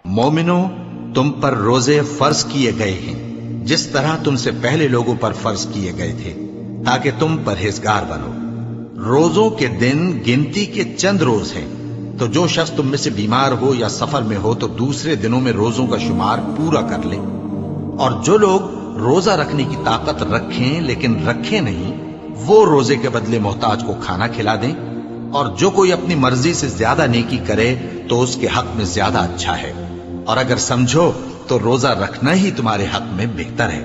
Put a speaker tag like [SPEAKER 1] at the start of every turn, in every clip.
[SPEAKER 1] مومنو، تم پر روزے فرض کیے گئے ہیں جس طرح تم سے پہلے لوگوں پر فرض کیے گئے تھے، تاکہ تم پرہیزگار بنو۔ روزوں کے دن گنتی کے چند روز ہیں، تو جو شخص تم میں سے بیمار ہو یا سفر میں ہو تو دوسرے دنوں میں روزوں کا شمار پورا کر لے۔ اور جو لوگ روزہ رکھنے کی طاقت رکھیں لیکن رکھیں نہیں، وہ روزے کے بدلے محتاج کو کھانا کھلا دیں۔ اور جو کوئی اپنی مرضی سے زیادہ نیکی کرے تو اس کے حق میں زیادہ اچھا ہے، اور اگر سمجھو تو روزہ رکھنا ہی تمہارے حق میں بہتر ہے۔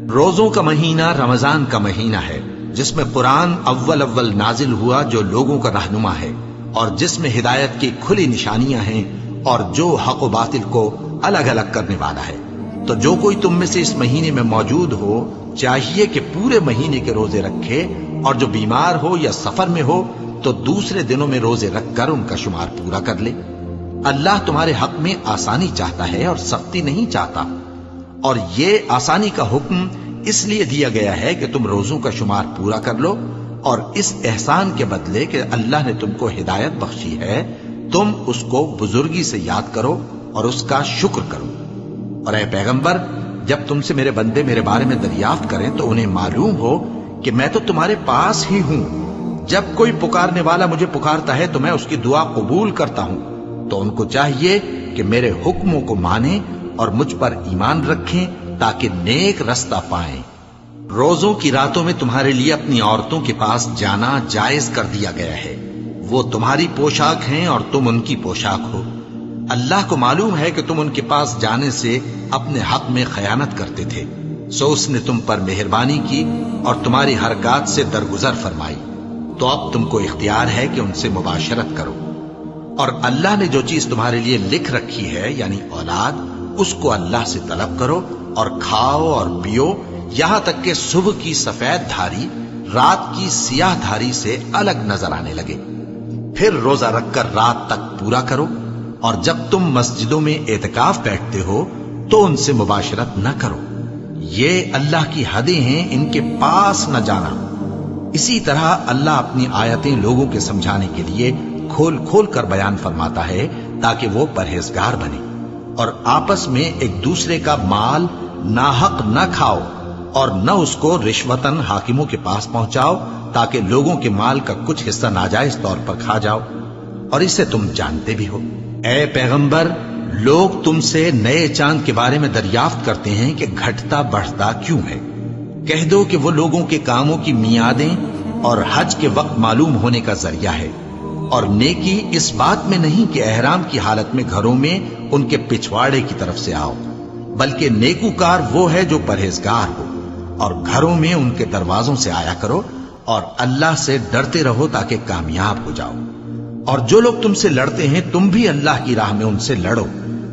[SPEAKER 1] روزوں کا مہینہ رمضان کا مہینہ ہے، جس میں قرآن اول نازل ہوا، جو لوگوں کا رہنما ہے اور جس میں ہدایت کی کھلی نشانیاں ہیں اور جو حق و باطل کو الگ الگ کرنے والا ہے۔ تو جو کوئی تم میں سے اس مہینے میں موجود ہو چاہیے کہ پورے مہینے کے روزے رکھے، اور جو بیمار ہو یا سفر میں ہو تو دوسرے دنوں میں روزے رکھ کر ان کا شمار پورا کر لے۔ اللہ تمہارے حق میں آسانی چاہتا ہے اور سختی نہیں چاہتا، اور یہ آسانی کا حکم اس لیے دیا گیا ہے کہ تم روزوں کا شمار پورا کر لو، اور اس احسان کے بدلے کہ اللہ نے تم کو ہدایت بخشی ہے تم اس کو بزرگی سے یاد کرو اور اس کا شکر کرو۔ اور اے پیغمبر، جب تم سے میرے بندے میرے بارے میں دریافت کریں تو انہیں معلوم ہو کہ میں تو تمہارے پاس ہی ہوں۔ جب کوئی پکارنے والا مجھے پکارتا ہے تو میں اس کی دعا قبول کرتا ہوں۔ تو ان کو چاہیے کہ میرے حکموں کو مانیں اور مجھ پر ایمان رکھیں تاکہ نیک رستہ پائیں۔ روزوں کی راتوں میں تمہارے لیے اپنی عورتوں کے پاس جانا جائز کر دیا گیا ہے، وہ تمہاری پوشاک ہیں اور تم ان کی پوشاک ہو۔ اللہ کو معلوم ہے کہ تم ان کے پاس جانے سے اپنے حق میں خیانت کرتے تھے، سو اس نے تم پر مہربانی کی اور تمہاری حرکات سے درگزر فرمائی، تو اب تم کو اختیار ہے کہ ان سے مباشرت کرو۔ اور اللہ نے جو چیز تمہارے لیے لکھ رکھی ہے یعنی اولاد، اس کو اللہ سے طلب کرو اور کھاؤ اور پیو، یہاں تک کہ صبح کی سفید دھاری رات کی سیاہ دھاری سے الگ نظر آنے لگے۔ پھر روزہ رکھ کر رات تک پورا کرو، اور جب تم مسجدوں میں اعتکاف بیٹھتے ہو تو ان سے مباشرت نہ کرو، یہ اللہ کی حدیں ہیں، ان کے پاس نہ جانا۔ اسی طرح اللہ اپنی آیتیں لوگوں کے سمجھانے کے لیے کھول کھول کر بیان فرماتا ہے تاکہ وہ پرہیزگار بنے۔ اور آپس میں ایک دوسرے کا مال ناحق نہ کھاؤ، اور نہ اس کو رشوتاً حاکموں کے پاس پہنچاؤ تاکہ لوگوں کے مال کا کچھ حصہ ناجائز طور پر کھا جاؤ، اور اسے تم جانتے بھی ہو۔ اے پیغمبر، لوگ تم سے نئے چاند کے بارے میں دریافت کرتے ہیں کہ گھٹتا بڑھتا کیوں ہے۔ کہہ دو کہ وہ لوگوں کے کاموں کی میعادیں اور حج کے وقت معلوم ہونے کا ذریعہ ہے، اور نیکی اس بات میں نہیں کہ احرام کی حالت میں گھروں میں ان کے پچھواڑے کی طرف سے آؤ، بلکہ نیکوکار وہ ہے جو پرہیزگار ہو، اور گھروں میں ان کے دروازوں سے آیا کرو، اور اللہ سے ڈرتے رہو تاکہ کامیاب ہو جاؤ۔ اور جو لوگ تم سے لڑتے ہیں تم بھی اللہ کی راہ میں ان سے لڑو،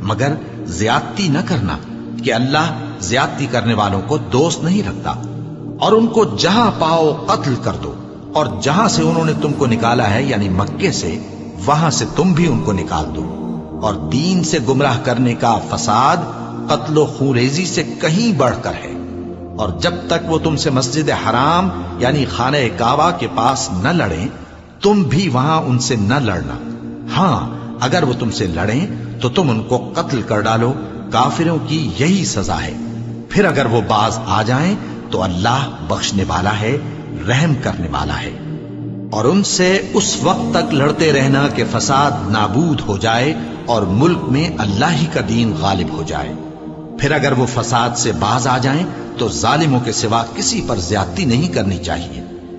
[SPEAKER 1] مگر زیادتی نہ کرنا، کہ اللہ زیادتی کرنے والوں کو دوست نہیں رکھتا۔ اور ان کو جہاں پاؤ قتل کر دو، اور جہاں سے انہوں نے تم کو نکالا ہے یعنی مکے سے، وہاں سے تم بھی ان کو نکال دو۔ اور دین سے گمراہ کرنے کا فساد قتل و خونریزی سے کہیں بڑھ کر ہے۔ اور جب تک وہ تم سے مسجد حرام یعنی خانہ کعبہ کے پاس نہ لڑیں تم بھی وہاں ان سے نہ لڑنا۔ ہاں، اگر وہ تم سے لڑیں تو تم ان کو قتل کر ڈالو، کافروں کی یہی سزا ہے۔ پھر اگر وہ باز آ جائیں تو اللہ بخشنے والا ہے، رحم کرنے والا ہے۔ اور ان سے اس وقت تک لڑتے رہنا کہ فساد نابود ہو جائے اور ملک میں اللہ ہی کا دین غالب ہو جائے۔ پھر اگر وہ فساد سے باز آ جائیں تو ظالموں کے سوا کسی پر زیادتی نہیں کرنی چاہیے۔